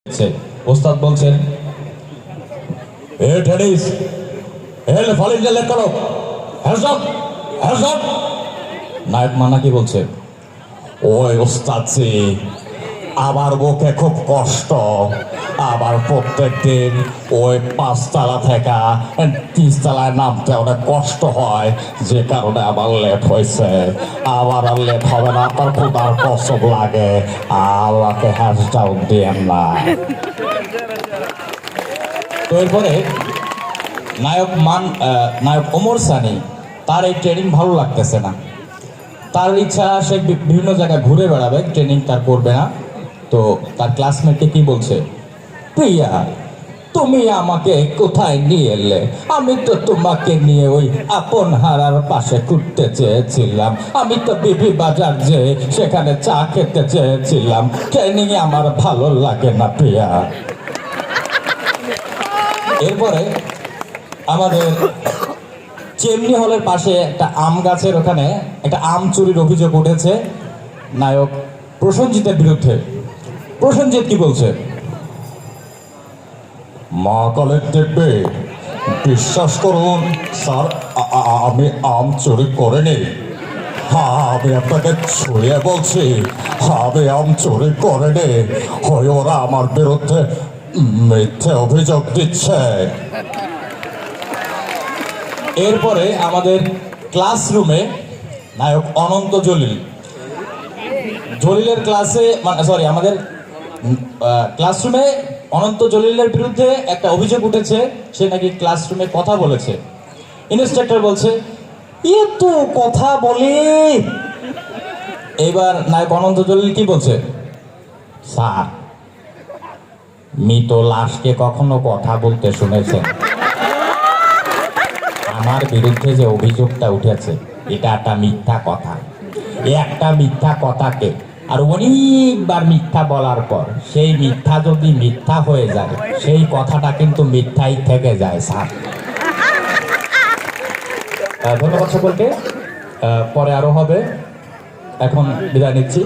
ওস্তাদ বলছেন এ টেনিস এল ভলিবল করো হ্যাজক হ্যাজক নায়ক মানা কি বলছে ওই ওস্তাদ জি আমার বুকে খুব কষ্ট আবার প্রত্যেক দিন ওই 5 তলা থেকে 30 তলায় নামতে অনেক কষ্ট হয় যে কারণে আমার লেট হয়েছে আবার আর লেট হবে না তার খোদার কসম লাগে আমাকে হ্যাশটাউন দিয়েন না। তো এরপরে নায়ক ওমর সানি তার এই ট্রেনিং ভালো লাগতেছে না, তার ইচ্ছা সে বিভিন্ন জায়গায় ঘুরে বেড়াবে, ট্রেনিং তার করবে না। তো তার ক্লাসমেটকে কি বলছে, প্রিয়া তুমি আমাকে কোথায় নিয়ে এলে? আমি তো তোমাকে নিয়ে ওই আপন হারার পাশে ঘুরতে চেয়েছিলাম, আমি তো বিবি বাজার যে সেখানে চা খেতে চেয়েছিলাম, ট্রেনিং আমার ভালো লাগে না প্রিয়া। এরপরে আমাদের চেমনি হলের পাশে একটা আম গাছের ওখানে একটা আম চুরির অভিযোগ উঠেছে নায়ক প্রসেনজিতের বিরুদ্ধে। প্রসেনজিৎ কি বলছে, মা কলেজ দেখবে, বিশ্বাস করুন স্যার আমি আম চুরি করিনি, আমি আপনাকে ছুঁয়ে বলছি আমি আম চুরি করিনি, হয় ওরা আমার বিরুদ্ধে মিথ্যে অভিযোগ দিচ্ছে। এরপরে আমাদের ক্লাসরুমে নায়ক অনন্ত জলিলের ক্লাসে আমাদের ক্লাসরুমে অনন্ত জলিলের বিরুদ্ধে একটা অভিযোগ উঠেছে, সে নাকি ক্লাসরুমে কথা বলেছে। ইন্সট্রাক্টর বলছে এ তো কথা বলে। এবার নায়ক অনন্ত জলিল কি বলছে, স্যার মৃত লাশকে কখনো কথা বলতে শুনেছেন? আমার বিরুদ্ধে যে অভিযোগটা উঠেছে এটা একটা মিথ্যা কথা, একটা মিথ্যা কথাকে আর অনেকবার মিথ্যা বলার পর সেই মিথ্যা যদি মিথ্যা হয়ে যায় সেই কথাটা কিন্তু মিথ্যাই থেকে যায় স্যার। ধন্যবাদ সকলকে, পরে আরো হবে, এখন বিদায় নিচ্ছি।